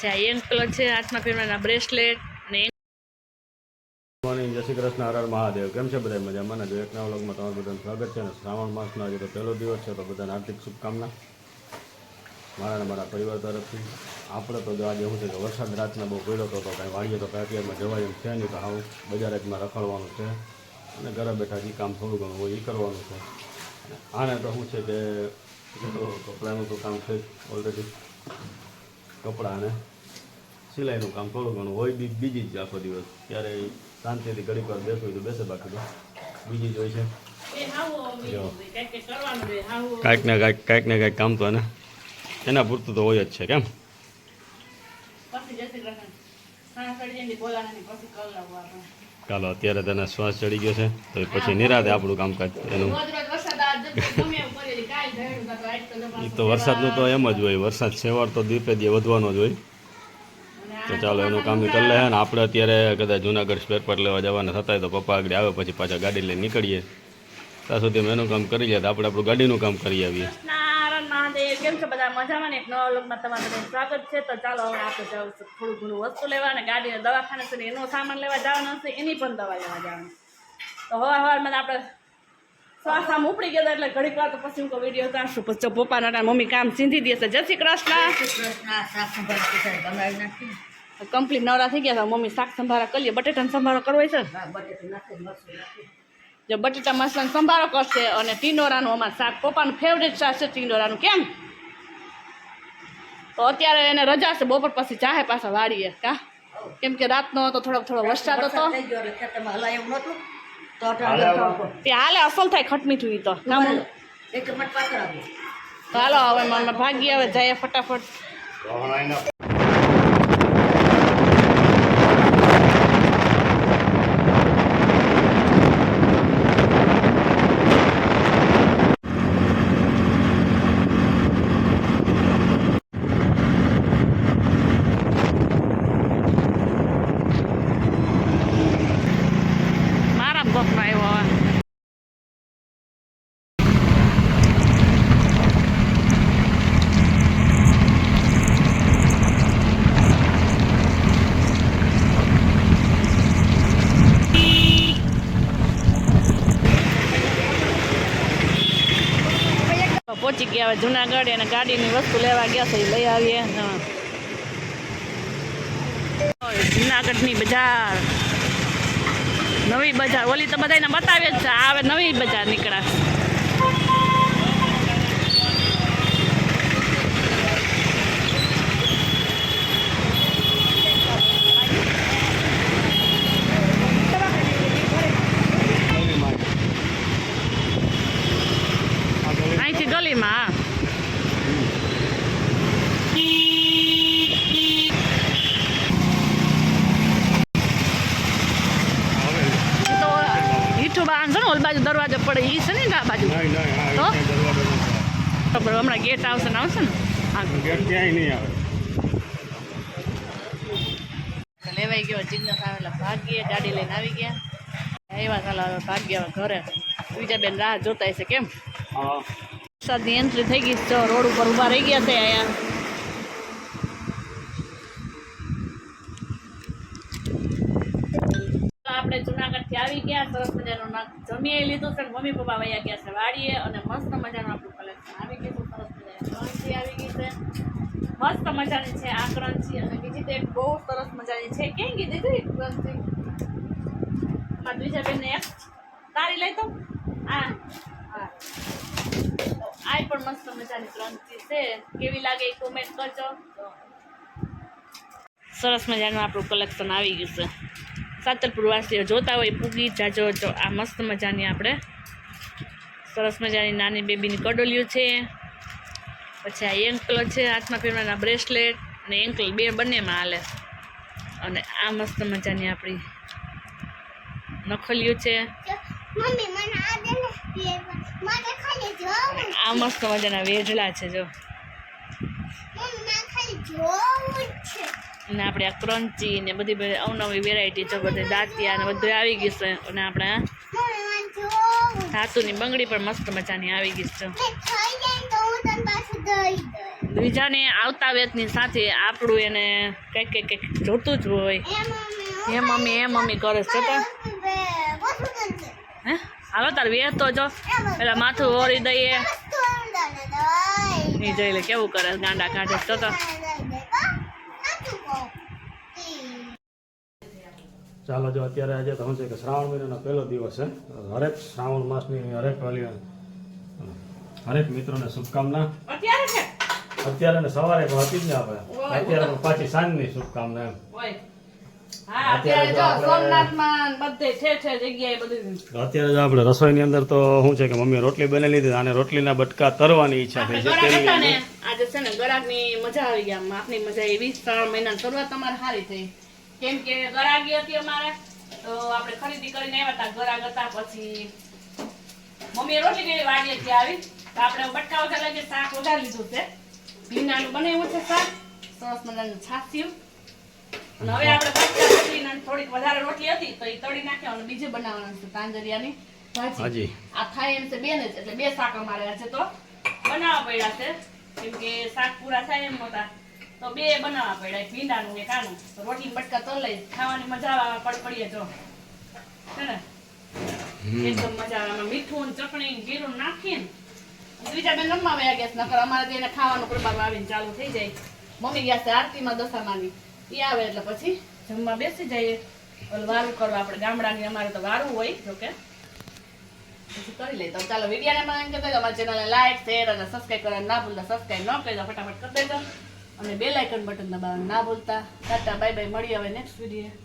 પછી આ એંકલ છે હાથમાં પહેરવાના બ્રેસલેટ અને મોર્નિંગ, જય શ્રી કૃષ્ણ, હર હર મહાદેવ. કેમ છે બધા મજામાં ને? એક નવા વ્લોગમાં તમારું બધાનું સ્વાગત છે. ને શ્રાવણ માસનો આજે તો પહેલો દિવસ છે, તો બધાને હાર્દિક શુભકામના મારા અને મારા પરિવાર તરફથી. આપણે તો આજે શું છે કે વરસાદ રાતના બહુ પડ્યો હતો, તો કાંઈ વાડીએ તો કાંઈ અત્યારમાં જવાય એમ છે નહીં, તો હું બજાર એકમાં રખડવાનું છે અને ઘરે બેઠા જે કામ થોડું ઘણું હોય એ કરવાનું છે. આને તો શું છે કે કપડાનું તો કામ છે ઓલરેડી, કપડાં અને સિલાઈનું કામ થોડું ઘણું હોય બીજી જ આખો દિવસ. ત્યારે શાંતિથી ઘડીક વાર બેસવું તો બેસે, બાકી તો બીજી જ હોય છે. કાંઈક ને કાંઈક કામ તો એના પૂરતું તો હોય જ છે. કેમ ચાલો, અત્યારે તને શ્વાસ ચડી ગયો છે, તો પછી નિરાતે આપણું કામકાજ એનું. એ તો વરસાદનું તો એમ જ હોય, વરસાદ સેવાર તો દીપે દી વધવાનો જ હોય. તો ચાલો એનું કામ કરી લે. ને આપણે અત્યારે કદાચ જુનાગઢ સ્પેર પાર્ટ લેવા જવાના થતા હોય તો પપ્પા આગળ આવે, પછી પાછા ગાડી લઈને નીકળીએ. ત્યાં સુધી એનું કામ કરી લે તો આપણે આપણું ગાડીનું કામ કરી આવીએ. કેમ છો બધા? મજામાં ને? એક નવા વ્લોગમાં તમારું સ્વાગત છે. તો ચાલો હવે આપણે જાવ થોડું ઘણું વસ્તુ લેવા અને ગાડીને દવાખાને છે, એનો સામાન લેવા જવાનું હશે, એની પણ દવા લેવા જવાનું. તો હવારમાં આપણે શ્વાસ આમ ઉપડી ગયા એટલે ઘડીક વાર તો પછી હું વિડીયો ઉતારશું. પછી પપ્પાના મમ્મી કામ સીંધી દેશે. જય શ્રી કૃષ્ણ. કમ્પ્લીટ નવરા થઈ ગયા. મમ્મી શાક સંભારા કરીએ. બટેટાનો સંભારો કરવો છે. જો બટેટા મસાલાનો સંભારો કરશે અને ટીંડોરાનું અમારું શાક. પપ્પાનું ફેવરેટ શાક છે ટીંડોરાનું. કેમ? તો અત્યારે એને રજા છે, બપોર પછી ચાહે પાછા વાળીએ. કા કેમ કે રાતનો હતો થોડો વરસાદ હતો તે હાલે અસલ થાય ખટ મીઠું. તો હાલો હવે મને ભાગી હવે જાય ફટાફટ. પહોંચી ગયા હવે જુનાગઢ અને ગાડીની વસ્તુ લેવા ગયા છે, લઈ આવીએ. જુનાગઢની બજાર, નવી બજાર. ઓલી તો બધાને બતાવે જ છે, આ હવે નવી બજાર નીકળાશે. અહીંથી ગલીમાં હીઠું બાંધ છે ને, ઓલ બાજુ દરવાજો પડે એ છે ને આ બાજુ. તો હમણાં ગેટ આવશે ને લેવાઈ ગયો. જિજ્ઞાસ આવેલા ભાગીએ, ગાડી લઈને આવી ગયા. આવ્યા ચાલો હવે ભાગ્યા ઘરે. બીજા બેન રાહ જોતા હશે. કેમ વરસાદની એન્ટ્રી થઈ ગઈ છે, રોડ ઉપર ઊભા રહી ગયા છે. અહીંયા આપણે જુનાગઢથી આવી ગયા, સરસ મજાનું જમી લીધું છે. મમ્મી પપ્પા વયા ગયા છે વાડીએ અને મસ્ત મજાનું આપણું કલેક્શન આવી ગયું. સરસ મજાની કરંચી આવી ગઈ છે, મસ્ત મજાની છે આ કરંચી. અને બીજી તો એક બહુ સરસ મજાની છે. કેમ કીધી હતી કરંચી? મારા બીજા બેનને એક તારી લઈ તો આ પણ મસ્ત મજાની કરંચી છે. કેવી લાગે એ કોમેન્ટ કરજો. સરસ મજાનું આપણું કલેક્શન આવી ગયું છે. સાતલપુર વાસીઓ જોતા હોય પૂગી જાજો. આ મસ્ત મજાની આપણે સરસ મજાની નાની બેબીની કડોલિયું છે. પછી આ એંકલ છે હાથમાં પહેરવાના બ્રેસલેટ અને એંકલ બંનેમાં હાલે. અને આ મસ્ત મજાની આપણી નખલિયું છે. આ મસ્ત મજાના વેઢલા છે. જો અને આપણે આ ક્રન્ચી ને બધી અવનવી વેરાયટી જો બધી દાંતિયા ને બધું આવી ગયું છે. અને આપણે ધાતુની બંગડી પણ મસ્ત મજાની આવી ગઈ છે. દ્વિજાને આવતા વેતની સાથે આપણું એને કંઈક જોતું જ હોય. એ મમ્મી કરે છે તો હે હાલો તાર વેત તો જો પેલા માથું ઓરી દઈએ એ જોઈ લે કેવું કરે ગાંડા કાઢે તો ચાલો જો અત્યારે આજે તો શું છે કે શ્રાવણ મહિનાનો પહેલો દિવસ છે. હરેક શ્રાવણ માસની હરેક મિત્રોને શુભકામના. અત્યારે છે અત્યારે ને સવારે પણ હતી જ ને આપણે અત્યારે પણ પાછી સાંજની શુભકામના એમ. ઓય હા અત્યારે જો સોમનાથમાં બધે ઠેર જગ્યાએ બધું અત્યારે જો આપણે રસોઈની અંદર તો શું છે કે મમ્મીએ રોટલી બનાવી લીધી અને રોટલીના બટકા તરવાની ઈચ્છા થઈ છે. આજે છે ને ગરાગની મજા આવી ગઈ. આપની મજા એવી શ્રાવણ મહિનાની શરૂઆત તમારે સારી થઈ કેમ કે ગરાગી હતી અમારે તો આપણે ખરીદી કરીને આવ્યા હતા. ગરાગ હતા પછી મમ્મીએ રોટલી કેવી વાડીએથી આવી તો આપણે બટકા વગર લઈને શાક વઘારી લીધું છે. ભીંડાનું બનાવ્યું છે શાક સરસ મજાનું છાસ્યું અને હવે આપણે બટકા રોટલીને થોડીક વધારે રોટલી હતી તો એ તળી નાખ્યા અને બીજે બનાવવાનું છે તાંજરિયાની ભાજી. આ થાય એમ છે બે ને એટલે બે શાક અમારે આજે તો બનાવવા પડ્યા છે કેમ કે શાક પૂરા થાય એમ નહોતા તો બે બનાવવા પડ્યા એક ભીંડાનું એક આનું તો રોટલી બટકા તો લઈ ખાવાની મજા આવે પડપડીએ જો છે ને એકદમ મજા આવે. મીઠું ચટણી જીરું નાખીને બીજા બેન રમવા વયા ગયા નકર અમારે તેને ખાવાનું પ્રભાવ આવીને ચાલુ થઈ જાય. મમ્મી ગયા છે આરતીમાં દશામાની એ આવે એટલે પછી જમવા બેસી જઈએ. વારું કરવા આપણે ગામડાની અમારે તો વારું હોય જોકે પછી કરી લઈએ. તો ચાલો વિડીયોને એમ કહેતા અમારી ચેનલને લાઈક શેર અને સબસ્ક્રાઈબ કરવાનું ના ભૂલતા. સબસ્ક્રાઈબ ન કરી દો ફટાફટ કરી દેજો અને બેલ આઇકન બટન દબાવવાનું ના ભૂલતા. ટાટા બાય બાય મળીએ હવે નેક્સ્ટ વિડીયો.